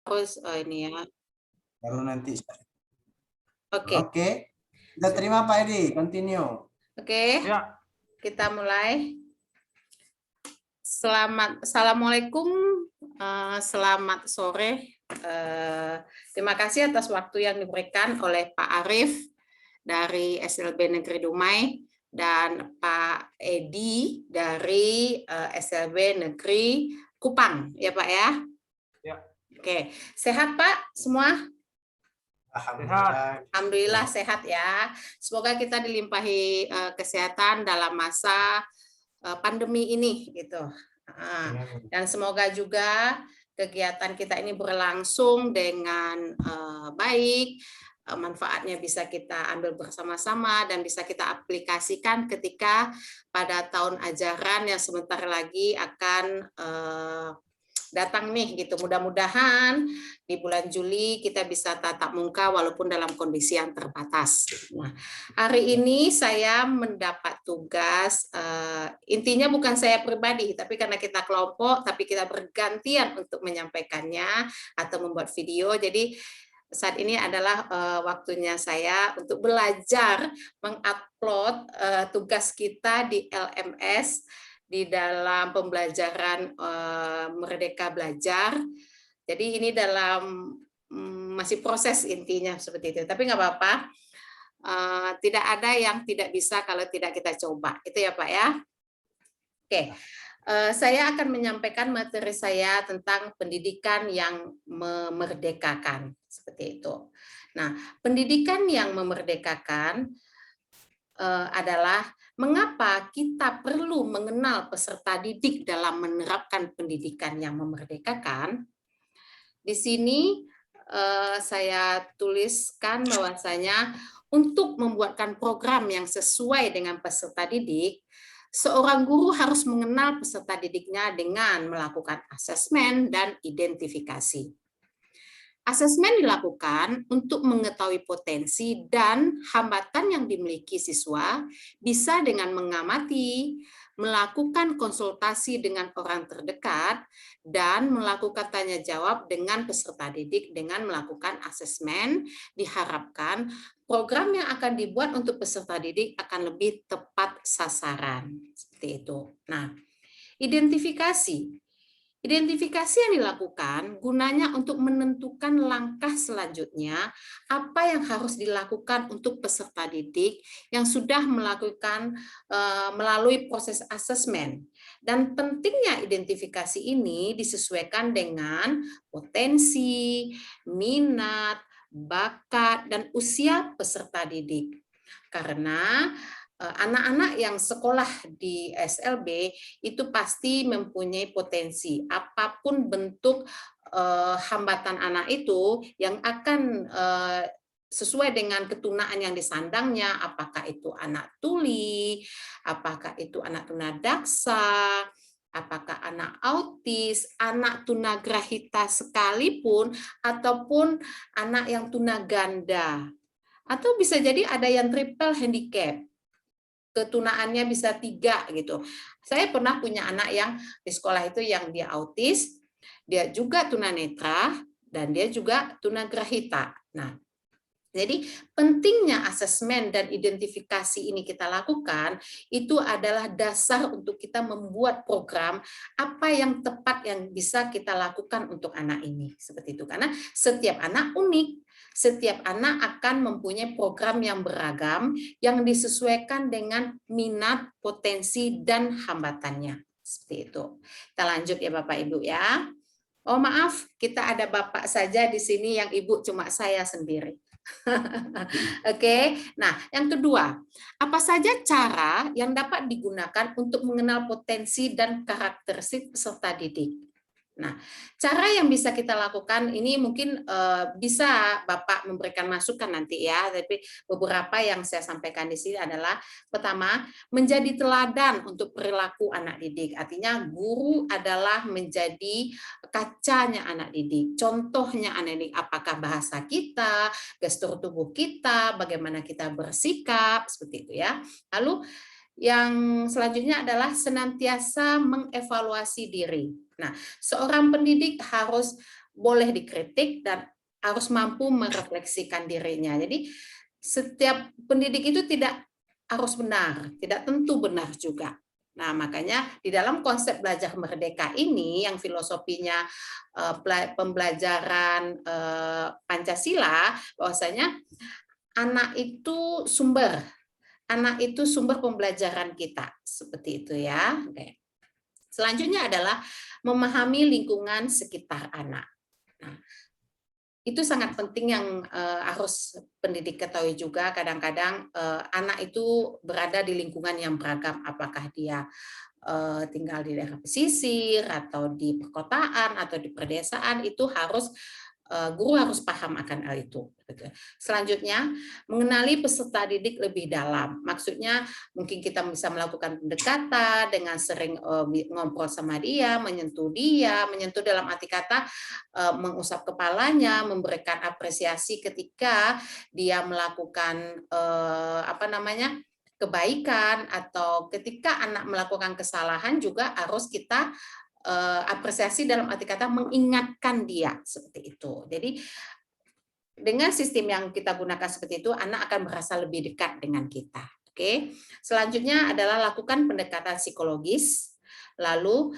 Terus ini ya. Baru nanti. Oke. Oke. Kita terima Pak Edi, continue. Oke. Ya. Kita mulai. Assalamualaikum, selamat sore. Terima kasih atas waktu yang diberikan oleh Pak Arief dari SLB Negeri Dumai dan Pak Edi dari SLB Negeri Kupang, ya Pak ya? Ya. Oke, sehat Pak semua? Alhamdulillah. Alhamdulillah sehat ya. Semoga kita dilimpahi kesehatan dalam masa pandemi ini gitu. Dan semoga juga kegiatan kita ini berlangsung dengan baik, manfaatnya bisa kita ambil bersama-sama dan bisa kita aplikasikan ketika pada tahun ajaran yang sebentar lagi akan datang nih gitu. Mudah-mudahan di bulan Juli kita bisa tatap muka walaupun dalam kondisi yang terbatas. Nah, hari ini saya mendapat tugas, intinya bukan saya pribadi, tapi karena kita kelompok, tapi kita bergantian untuk menyampaikannya atau membuat video. Jadi saat ini adalah waktunya saya untuk belajar mengupload tugas kita di LMS di dalam pembelajaran Merdeka Belajar. Jadi ini dalam masih proses intinya seperti itu. Tapi nggak apa-apa. Tidak ada yang tidak bisa kalau tidak kita coba. Itu ya Pak ya. Oke. Saya akan menyampaikan materi saya tentang pendidikan yang memerdekakan. Seperti itu. Nah, pendidikan yang memerdekakan adalah mengapa kita perlu mengenal peserta didik dalam menerapkan pendidikan yang memerdekakan. Di sini saya tuliskan bahwasanya untuk membuatkan program yang sesuai dengan peserta didik, seorang guru harus mengenal peserta didiknya dengan melakukan asesmen dan identifikasi. Asesmen dilakukan untuk mengetahui potensi dan hambatan yang dimiliki siswa, bisa dengan mengamati, melakukan konsultasi dengan orang terdekat, dan melakukan tanya jawab dengan peserta didik dengan melakukan asesmen. Diharapkan program yang akan dibuat untuk peserta didik akan lebih tepat sasaran. Seperti itu. Nah, identifikasi. Identifikasi yang dilakukan gunanya untuk menentukan langkah selanjutnya apa yang harus dilakukan untuk peserta didik yang sudah melakukan melalui proses asesmen. Dan pentingnya identifikasi ini disesuaikan dengan potensi, minat, bakat, dan usia peserta didik. Karena anak-anak yang sekolah di SLB itu pasti mempunyai potensi. Apapun bentuk hambatan anak itu yang akan sesuai dengan ketunaan yang disandangnya, apakah itu anak tuli, apakah itu anak tunadaksa, apakah anak autis, anak tunagrahita sekalipun, ataupun anak yang tunaganda. Atau bisa jadi ada yang triple handicap. Ketunaannya bisa 3 gitu. Saya pernah punya anak yang di sekolah itu yang dia autis, dia juga tunanetra, dan dia juga tunagrahita. Nah, jadi pentingnya asesmen dan identifikasi ini kita lakukan, itu adalah dasar untuk kita membuat program apa yang tepat yang bisa kita lakukan untuk anak ini. Seperti itu, karena setiap anak unik. Setiap anak akan mempunyai program yang beragam yang disesuaikan dengan minat, potensi, dan hambatannya. Seperti itu. Kita lanjut ya Bapak Ibu ya. Oh maaf, kita ada Bapak saja di sini, yang Ibu cuma saya sendiri. Oke. Nah, yang kedua, apa saja cara yang dapat digunakan untuk mengenal potensi dan karakteristik peserta didik? Nah, cara yang bisa kita lakukan ini mungkin bisa Bapak memberikan masukan nanti ya, tapi beberapa yang saya sampaikan di sini adalah pertama, menjadi teladan untuk perilaku anak didik. Artinya guru adalah menjadi kacanya anak didik. Contohnya anak didik, apakah bahasa kita, gestur tubuh kita, bagaimana kita bersikap, seperti itu ya. Lalu yang selanjutnya adalah senantiasa mengevaluasi diri. Nah, seorang pendidik harus boleh dikritik dan harus mampu merefleksikan dirinya. Jadi setiap pendidik itu tidak harus benar, tidak tentu benar juga. Nah, makanya di dalam konsep belajar merdeka ini yang filosofinya pembelajaran Pancasila, bahwasanya anak itu sumber pembelajaran kita, seperti itu ya. Oke. Selanjutnya adalah memahami lingkungan sekitar anak. Nah, itu sangat penting yang harus pendidik ketahui juga. Kadang-kadang anak itu berada di lingkungan yang beragam, apakah dia tinggal di daerah pesisir atau di perkotaan atau di pedesaan, itu guru harus paham akan hal itu. Selanjutnya, mengenali peserta didik lebih dalam. Maksudnya mungkin kita bisa melakukan pendekatan dengan sering ngobrol sama dia, menyentuh dalam arti kata mengusap kepalanya, memberikan apresiasi ketika dia melakukan kebaikan, atau ketika anak melakukan kesalahan juga harus kita apresiasi dalam arti kata mengingatkan dia, seperti itu. Jadi dengan sistem yang kita gunakan seperti itu, anak akan merasa lebih dekat dengan kita. Oke. Selanjutnya adalah lakukan pendekatan psikologis. Lalu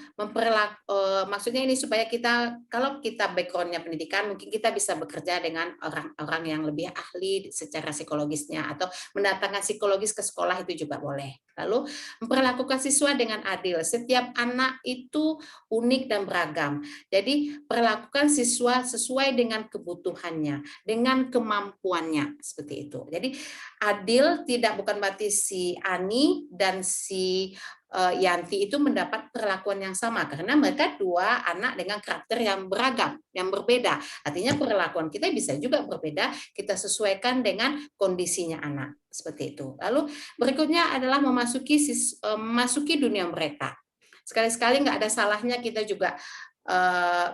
maksudnya ini supaya kita, kalau kita backgroundnya pendidikan, mungkin kita bisa bekerja dengan orang-orang yang lebih ahli secara psikologisnya, atau mendatangkan psikologis ke sekolah itu juga boleh. Lalu memperlakukan siswa dengan adil. Setiap anak itu unik dan beragam. Jadi perlakukan siswa sesuai dengan kebutuhannya, dengan kemampuannya, seperti itu. Jadi adil bukan berarti si Ani dan si Yanti itu mendapat perlakuan yang sama, karena mereka dua anak dengan karakter yang beragam, yang berbeda. Artinya perlakuan kita bisa juga berbeda, kita sesuaikan dengan kondisinya anak, seperti itu. Lalu berikutnya adalah memasuki dunia mereka. Sekali-sekali nggak ada salahnya kita juga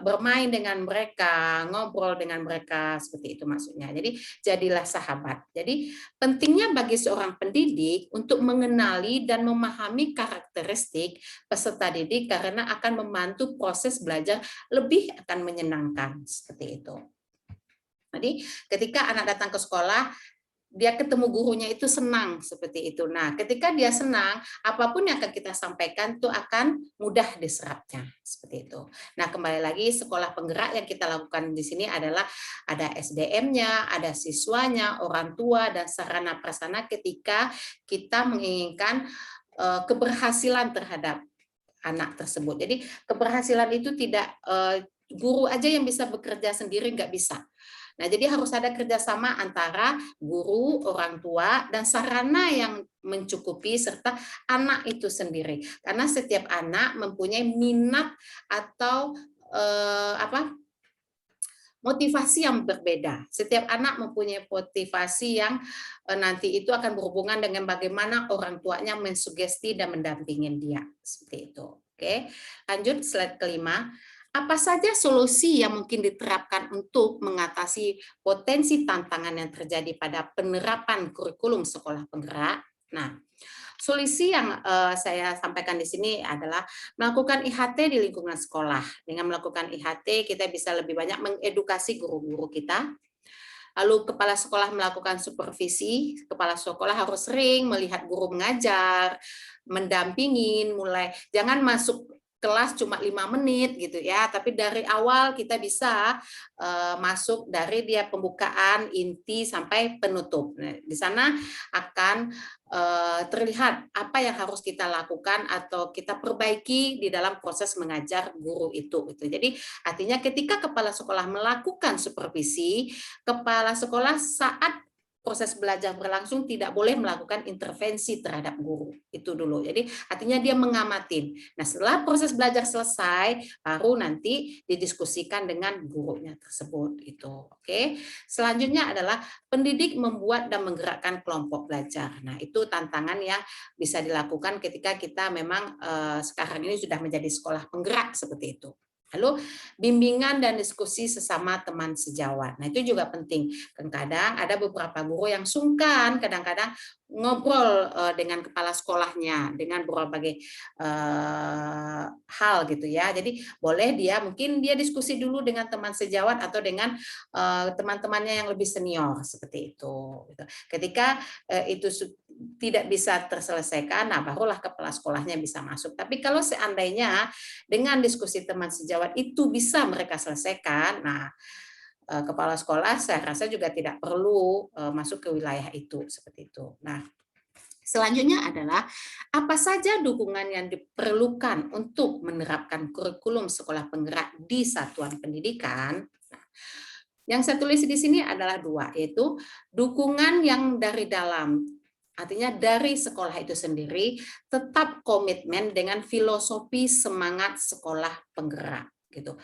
bermain dengan mereka, ngobrol dengan mereka, seperti itu maksudnya. Jadi jadilah sahabat. Jadi pentingnya bagi seorang pendidik untuk mengenali dan memahami karakteristik peserta didik, karena akan membantu proses belajar lebih akan menyenangkan, seperti itu. Jadi ketika anak datang ke sekolah, dia ketemu gurunya itu senang, seperti itu. Nah, ketika dia senang, apapun yang akan kita sampaikan itu akan mudah diserapnya, seperti itu. Nah, kembali lagi, sekolah penggerak yang kita lakukan di sini adalah ada SDM-nya, ada siswanya, orang tua, dan sarana prasarana ketika kita menginginkan keberhasilan terhadap anak tersebut. Jadi keberhasilan itu tidak guru aja yang bisa bekerja sendiri, nggak bisa. Nah, jadi harus ada kerjasama antara guru, orang tua, dan sarana yang mencukupi, serta anak itu sendiri. Karena setiap anak mempunyai minat atau motivasi yang berbeda. Setiap anak mempunyai motivasi yang nanti itu akan berhubungan dengan bagaimana orang tuanya mensugesti dan mendampingi dia. Seperti itu. Oke, lanjut slide kelima. Apa saja solusi yang mungkin diterapkan untuk mengatasi potensi tantangan yang terjadi pada penerapan kurikulum sekolah penggerak? Nah, solusi yang saya sampaikan di sini adalah melakukan IHT di lingkungan sekolah. Dengan melakukan IHT, kita bisa lebih banyak mengedukasi guru-guru kita. Lalu kepala sekolah melakukan supervisi, kepala sekolah harus sering melihat guru mengajar, mendampingin, jangan masuk kelas cuma 5 menit gitu ya, tapi dari awal kita bisa masuk dari dia pembukaan, inti sampai penutup. Nah, di sana akan terlihat apa yang harus kita lakukan atau kita perbaiki di dalam proses mengajar guru itu. Jadi artinya ketika kepala sekolah melakukan supervisi, kepala sekolah saat proses belajar berlangsung tidak boleh melakukan intervensi terhadap guru. Itu dulu. Jadi artinya dia mengamatin. Nah, setelah proses belajar selesai, baru nanti didiskusikan dengan gurunya tersebut. Gitu. Oke. Selanjutnya adalah pendidik membuat dan menggerakkan kelompok belajar. Nah, itu tantangan yang bisa dilakukan ketika kita memang sekarang ini sudah menjadi sekolah penggerak seperti itu. Lalu bimbingan dan diskusi sesama teman sejawat. Nah, itu juga penting. Kadang-kadang ada beberapa guru yang sungkan kadang-kadang ngobrol dengan kepala sekolahnya dengan berbagai hal gitu ya. Jadi boleh mungkin dia diskusi dulu dengan teman sejawat atau dengan teman-temannya yang lebih senior seperti itu. Gitu. Ketika itu tidak bisa terselesaikan, nah barulah kepala sekolahnya bisa masuk. Tapi kalau seandainya dengan diskusi teman sejawat itu bisa mereka selesaikan, nah kepala sekolah saya rasa juga tidak perlu masuk ke wilayah itu seperti itu. Nah, selanjutnya adalah apa saja dukungan yang diperlukan untuk menerapkan kurikulum sekolah penggerak di satuan pendidikan. Nah, yang saya tulis di sini adalah 2, yaitu dukungan yang dari dalam. Artinya dari sekolah itu sendiri tetap komitmen dengan filosofi semangat sekolah penggerak gitu.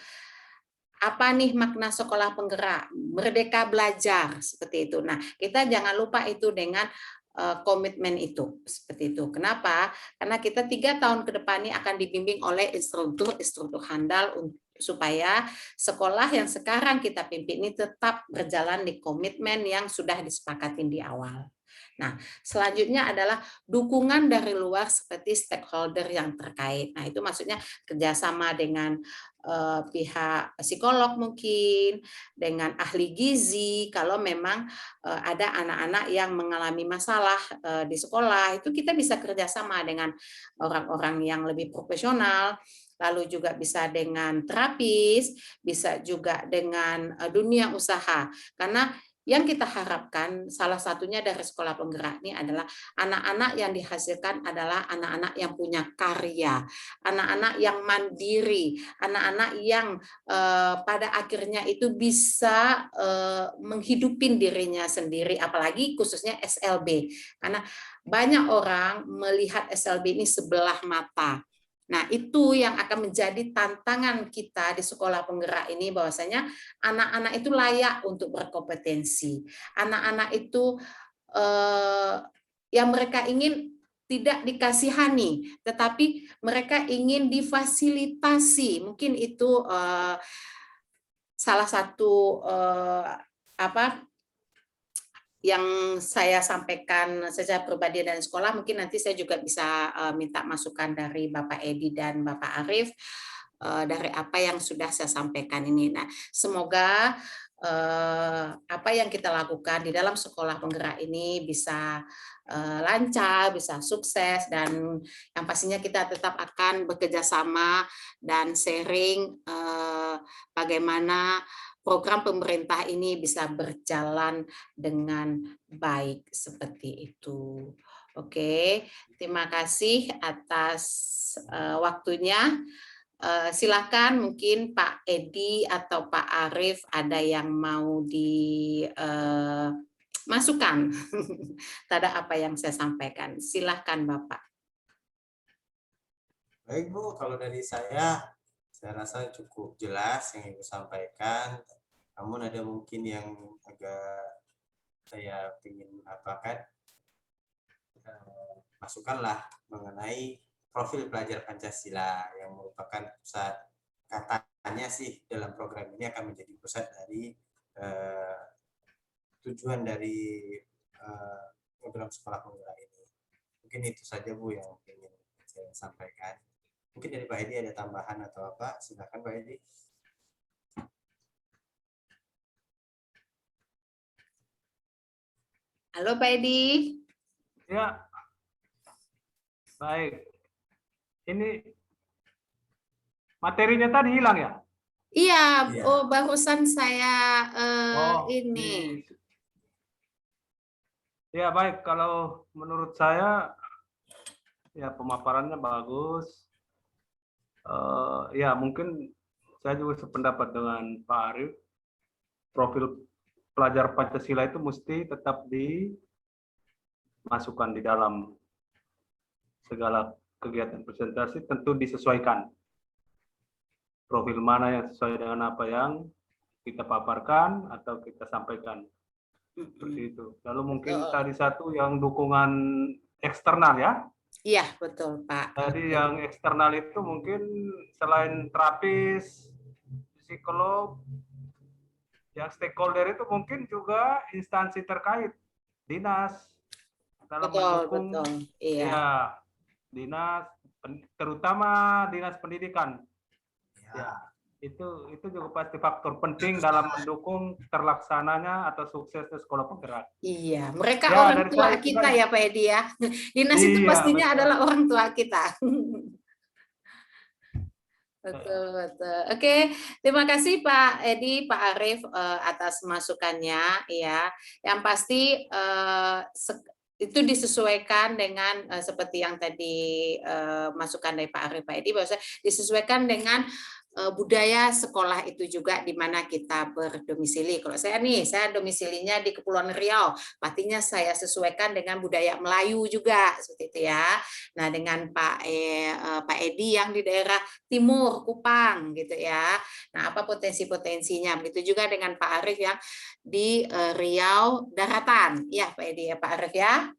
Apa nih makna sekolah penggerak? Merdeka belajar seperti itu. Nah, kita jangan lupa itu dengan komitmen itu seperti itu. Kenapa? Karena kita 3 tahun ke depan ini akan dibimbing oleh instruktur handal supaya sekolah yang sekarang kita pimpin ini tetap berjalan di komitmen yang sudah disepakati di awal. Nah, selanjutnya adalah dukungan dari luar seperti stakeholder yang terkait. Nah, itu maksudnya kerjasama dengan pihak psikolog mungkin, dengan ahli gizi, kalau memang ada anak-anak yang mengalami masalah di sekolah, itu kita bisa kerjasama dengan orang-orang yang lebih profesional, lalu juga bisa dengan terapis, bisa juga dengan dunia usaha. Karena yang kita harapkan salah satunya dari sekolah penggerak ini adalah anak-anak yang dihasilkan adalah anak-anak yang punya karya, anak-anak yang mandiri, anak-anak yang pada akhirnya itu bisa menghidupin dirinya sendiri, apalagi khususnya SLB. Karena banyak orang melihat SLB ini sebelah mata. Nah, itu yang akan menjadi tantangan kita di sekolah penggerak ini, bahwasanya anak-anak itu layak untuk berkompetensi. Anak-anak itu yang mereka ingin tidak dikasihani, tetapi mereka ingin difasilitasi. Mungkin itu salah satu yang saya sampaikan secara pribadi dan sekolah. Mungkin nanti saya juga bisa minta masukan dari Bapak Edi dan Bapak Arief dari apa yang sudah saya sampaikan ini. Nah, semoga apa yang kita lakukan di dalam sekolah penggerak ini bisa lancar, bisa sukses, dan yang pastinya kita tetap akan bekerja sama dan sharing bagaimana program pemerintah ini bisa berjalan dengan baik seperti itu. Oke, terima kasih atas waktunya. Silakan mungkin Pak Edi atau Pak Arief ada yang mau dimasukkan terhadap apa yang saya sampaikan. Silakan Bapak. Baik Bu, kalau dari saya rasa cukup jelas yang Ibu sampaikan. Namun ada mungkin yang agak saya ingin apakan, masukkanlah mengenai profil pelajar Pancasila yang merupakan pusat, katanya sih dalam program ini akan menjadi pusat dari tujuan dari program sekolah penggerak ini. Mungkin itu saja Bu yang ingin saya sampaikan. Mungkin dari Pak Edi ada tambahan atau apa? Silakan Pak Edi. Halo Pak Edi. Ya, baik. Ini materinya tadi hilang ya? Iya, oh barusan saya ini. Ya baik, kalau menurut saya ya pemaparannya bagus. Ya mungkin saya juga sependapat dengan Pak Arief. Profil pelajar Pancasila itu mesti tetap dimasukkan di dalam segala kegiatan presentasi, tentu disesuaikan. Profil mana yang sesuai dengan apa yang kita paparkan atau kita sampaikan. Seperti itu. Lalu mungkin tadi satu yang dukungan eksternal ya. Iya, betul Pak. Tadi yang eksternal itu mungkin selain terapis, psikolog, yang stakeholder itu mungkin juga instansi terkait, dinas, dalam Betul, mendukung betul. Iya. ya terutama dinas pendidikan. Ya. Itu juga pasti faktor penting dalam mendukung terlaksananya atau suksesnya sekolah penggerak. Iya, mereka Ya, orang dari tua saya kita pribadi. ya Pak Edi ya. Dinas itu Iya, pastinya betul. adalah orang tua kita. Betul, betul. Oke, terima kasih Pak Edi, Pak Arief atas masukannya ya. Yang pasti itu disesuaikan dengan seperti yang tadi masukan dari Pak Arief, Pak Edi, bahwa disesuaikan dengan budaya sekolah itu juga di mana kita berdomisili. Kalau saya nih, saya domisilinya di Kepulauan Riau, pastinya saya sesuaikan dengan budaya Melayu juga seperti itu ya. Nah, dengan Pak Edi yang di daerah Timur, Kupang gitu ya. Nah, apa potensi-potensinya? Begitu juga dengan Pak Arief yang di Riau Daratan. Ya, Pak Edi ya, Pak Arief ya.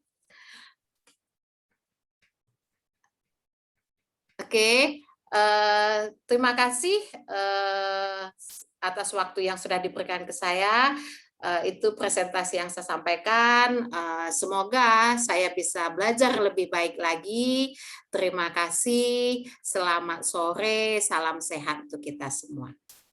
Oke, terima kasih atas waktu yang sudah diberikan ke saya. Itu presentasi yang saya sampaikan. Semoga saya bisa belajar lebih baik lagi. Terima kasih. Selamat sore. Salam sehat untuk kita semua.